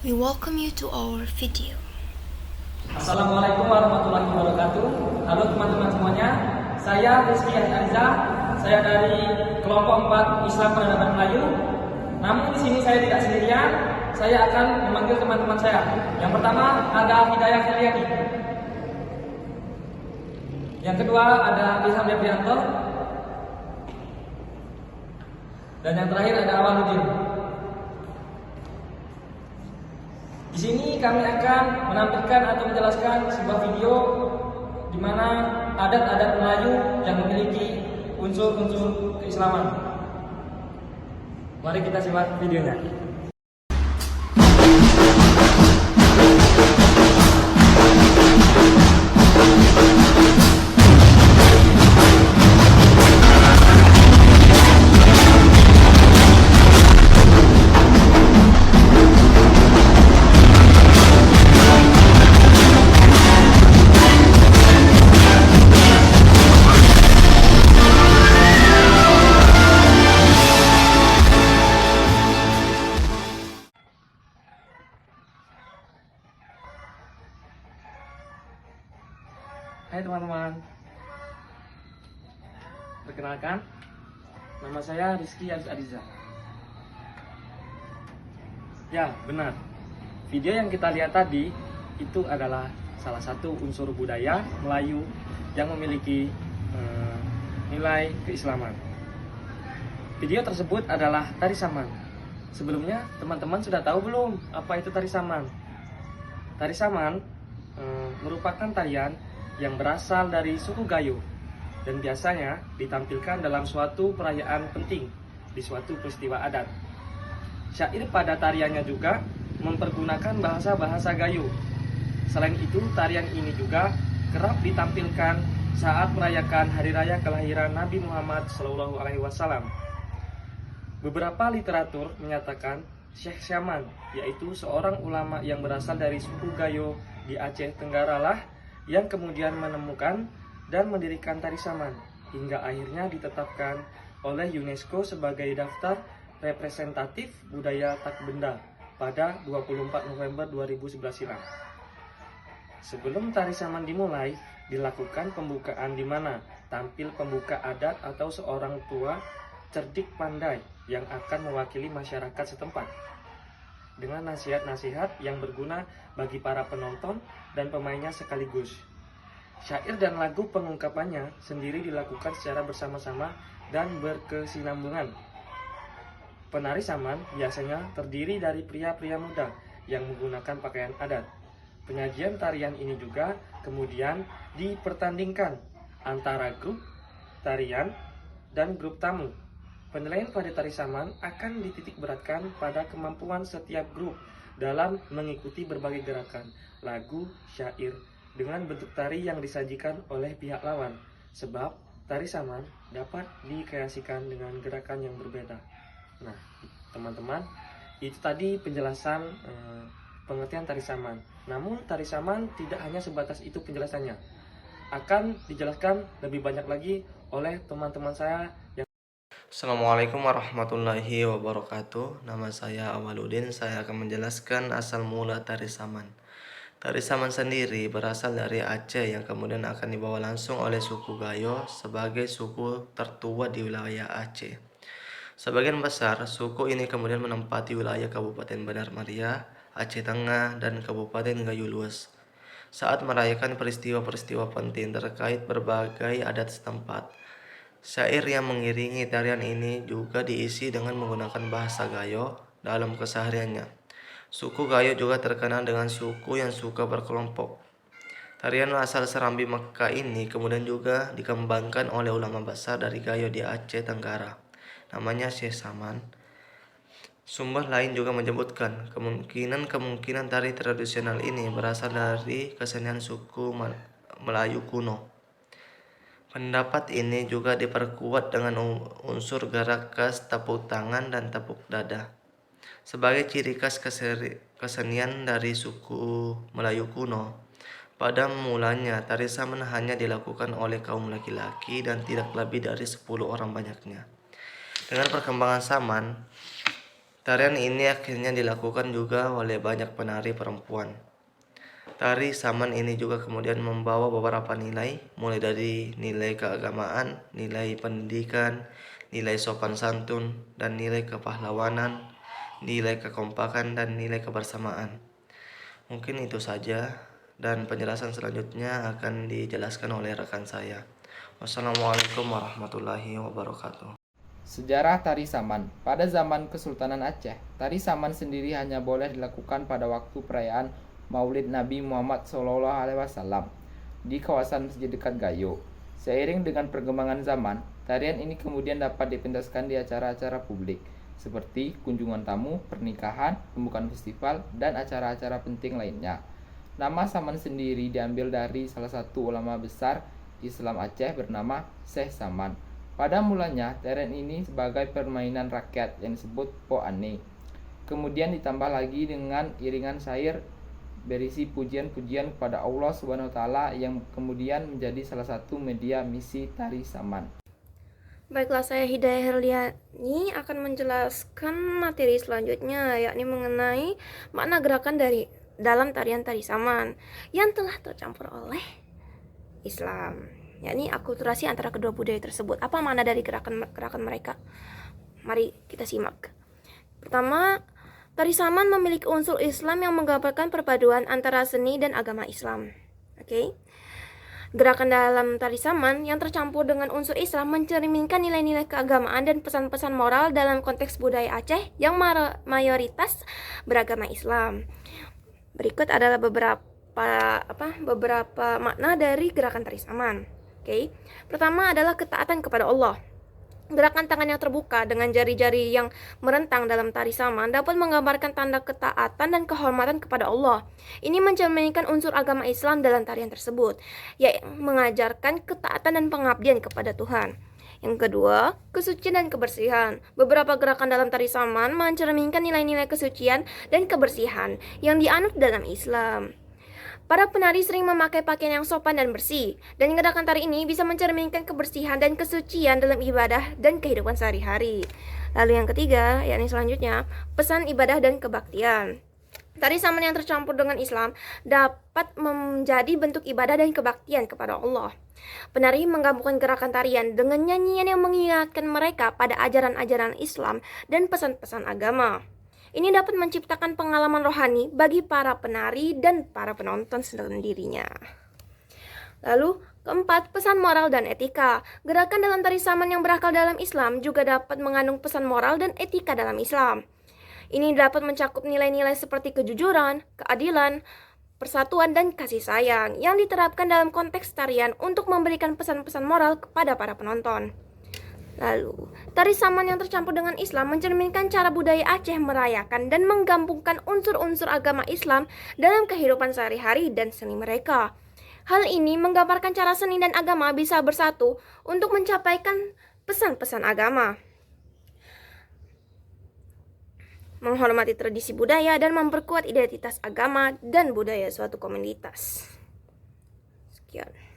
We welcome you to our video. Assalamualaikum warahmatullahi wabarakatuh. Halo teman-teman semuanya. Saya Rizky Ariza. Saya dari kelompok 4 Islam Peradaban Melayu. Namun di sini saya tidak sendirian. Saya akan memanggil teman-teman saya. Yang pertama ada Hidayah Heliani. Yang kedua ada Ilham Deprianto. Dan yang terakhir ada Awaludin. Di sini kami akan menampilkan atau menjelaskan sebuah video di mana adat-adat Melayu yang memiliki unsur-unsur keislaman. Mari kita simak videonya. Hai teman-teman, perkenalkan, nama saya Rizky Ariza. Ya, benar. Video yang kita lihat tadi itu adalah salah satu unsur budaya Melayu yang memiliki nilai keislaman. Video tersebut adalah tari saman. Sebelumnya, teman-teman sudah tahu belum apa itu tari saman? Tari saman merupakan tarian yang berasal dari suku Gayo dan biasanya ditampilkan dalam suatu perayaan penting di suatu peristiwa adat. Syair pada tariannya juga mempergunakan bahasa-bahasa Gayo. Selain itu, tarian ini juga kerap ditampilkan saat merayakan hari raya kelahiran Nabi Muhammad SAW. Beberapa literatur menyatakan Syekh Syaman, yaitu seorang ulama yang berasal dari suku Gayo di Aceh Tenggara lah yang kemudian menemukan dan mendirikan tari saman hingga akhirnya ditetapkan oleh UNESCO sebagai daftar representatif budaya tak benda pada 24 November 2011 silam. Sebelum tari saman dimulai, dilakukan pembukaan di mana tampil pembuka adat atau seorang tua cerdik pandai yang akan mewakili masyarakat setempat dengan nasihat-nasihat yang berguna bagi para penonton dan pemainnya sekaligus. Syair dan lagu pengungkapannya sendiri dilakukan secara bersama-sama dan berkesinambungan. Penari saman biasanya terdiri dari pria-pria muda yang menggunakan pakaian adat. Penyajian tarian ini juga kemudian dipertandingkan antara grup tarian dan grup tamu. Penilaian pada tari saman akan dititik beratkan pada kemampuan setiap grup dalam mengikuti berbagai gerakan, lagu, syair, dengan bentuk tari yang disajikan oleh pihak lawan. Sebab tari saman dapat dikreasikan dengan gerakan yang berbeda. Nah, teman-teman, itu tadi penjelasan pengertian tari saman. Namun tari saman tidak hanya sebatas itu penjelasannya. Akan dijelaskan lebih banyak lagi oleh teman-teman saya yang Assalamualaikum warahmatullahi wabarakatuh. Nama saya Awaludin. Saya akan menjelaskan asal mula tari saman. Tari saman sendiri berasal dari Aceh yang kemudian akan dibawa langsung oleh suku Gayo sebagai suku tertua di wilayah Aceh. Sebagian besar suku ini kemudian menempati wilayah Kabupaten Bandar Maria, Aceh Tengah, dan Kabupaten Gayo Luas saat merayakan peristiwa-peristiwa penting terkait berbagai adat setempat. Syair yang mengiringi tarian ini juga diisi dengan menggunakan bahasa Gayo dalam kesehariannya. Suku Gayo juga terkenal dengan suku yang suka berkelompok. Tarian asal Serambi Mekah ini kemudian juga dikembangkan oleh ulama besar dari Gayo di Aceh Tenggara, namanya Syekh Saman. Sumber lain juga menyebutkan kemungkinan tari tradisional ini berasal dari kesenian suku Melayu kuno. Pendapat ini juga diperkuat dengan unsur gerak khas tepuk tangan dan tepuk dada. Sebagai ciri khas kesenian dari suku Melayu kuno, pada mulanya tari saman hanya dilakukan oleh kaum laki-laki dan tidak lebih dari 10 orang banyaknya. Dengan perkembangan saman, Tarian ini akhirnya dilakukan juga oleh banyak penari perempuan. Tari Saman ini juga kemudian membawa beberapa nilai, mulai dari nilai keagamaan, nilai pendidikan, nilai sopan santun, dan nilai kepahlawanan, nilai kekompakan, dan nilai kebersamaan. Mungkin itu saja, dan penjelasan selanjutnya akan dijelaskan oleh rekan saya. Wassalamualaikum warahmatullahi wabarakatuh. Sejarah Tari Saman. Pada zaman Kesultanan Aceh, Tari Saman sendiri hanya boleh dilakukan pada waktu perayaan Maulid Nabi Muhammad SAW di kawasan masjid dekat Gayo. Seiring dengan perkembangan zaman, tarian ini kemudian dapat dipentaskan di acara-acara publik seperti kunjungan tamu, pernikahan, pembukaan festival, dan acara-acara penting lainnya. Nama Saman sendiri diambil dari salah satu ulama besar Islam Aceh bernama Syekh Saman. Pada mulanya, tarian ini sebagai permainan rakyat yang disebut po ane. Kemudian ditambah lagi dengan iringan syair berisi pujian-pujian kepada Allah Subhanahu wa taala yang kemudian menjadi salah satu media misi Tari Saman. Baiklah, saya Hidayah Herliani akan menjelaskan materi selanjutnya, yakni mengenai makna gerakan dari dalam tarian Tari Saman yang telah tercampur oleh Islam, yakni akulturasi antara kedua budaya tersebut. Apa makna dari gerakan mereka? Mari kita simak. Pertama, Tari Saman memiliki unsur Islam yang menggambarkan perpaduan antara seni dan agama Islam. Oke. Gerakan dalam Tari Saman yang tercampur dengan unsur Islam mencerminkan nilai-nilai keagamaan dan pesan-pesan moral dalam konteks budaya Aceh yang mayoritas beragama Islam. Berikut adalah beberapa makna dari gerakan Tari Saman. Oke. Pertama adalah ketaatan kepada Allah. Gerakan tangan yang terbuka dengan jari-jari yang merentang dalam Tari Saman dapat menggambarkan tanda ketaatan dan kehormatan kepada Allah. Ini mencerminkan unsur agama Islam dalam tarian tersebut, yaitu mengajarkan ketaatan dan pengabdian kepada Tuhan. Yang kedua, kesucian dan kebersihan. Beberapa gerakan dalam Tari Saman mencerminkan nilai-nilai kesucian dan kebersihan yang dianut dalam Islam. Para penari sering memakai pakaian yang sopan dan bersih, dan gerakan tari ini bisa mencerminkan kebersihan dan kesucian dalam ibadah dan kehidupan sehari-hari. Lalu yang ketiga, yakni selanjutnya, pesan ibadah dan kebaktian. Tari Saman yang tercampur dengan Islam dapat menjadi bentuk ibadah dan kebaktian kepada Allah. Penari menggabungkan gerakan tarian dengan nyanyian yang mengingatkan mereka pada ajaran-ajaran Islam dan pesan-pesan agama. Ini dapat menciptakan pengalaman rohani bagi para penari dan para penonton sendirinya. Lalu, keempat, pesan moral dan etika. Gerakan dalam Tari Saman yang berakal dalam Islam juga dapat mengandung pesan moral dan etika dalam Islam. Ini dapat mencakup nilai-nilai seperti kejujuran, keadilan, persatuan, dan kasih sayang yang diterapkan dalam konteks tarian untuk memberikan pesan-pesan moral kepada para penonton. Lalu, Tari Saman yang tercampur dengan Islam mencerminkan cara budaya Aceh merayakan dan menggabungkan unsur-unsur agama Islam dalam kehidupan sehari-hari dan seni mereka. Hal ini menggambarkan cara seni dan agama bisa bersatu untuk mencapaikan pesan-pesan agama, menghormati tradisi budaya, dan memperkuat identitas agama dan budaya suatu komunitas. Sekian.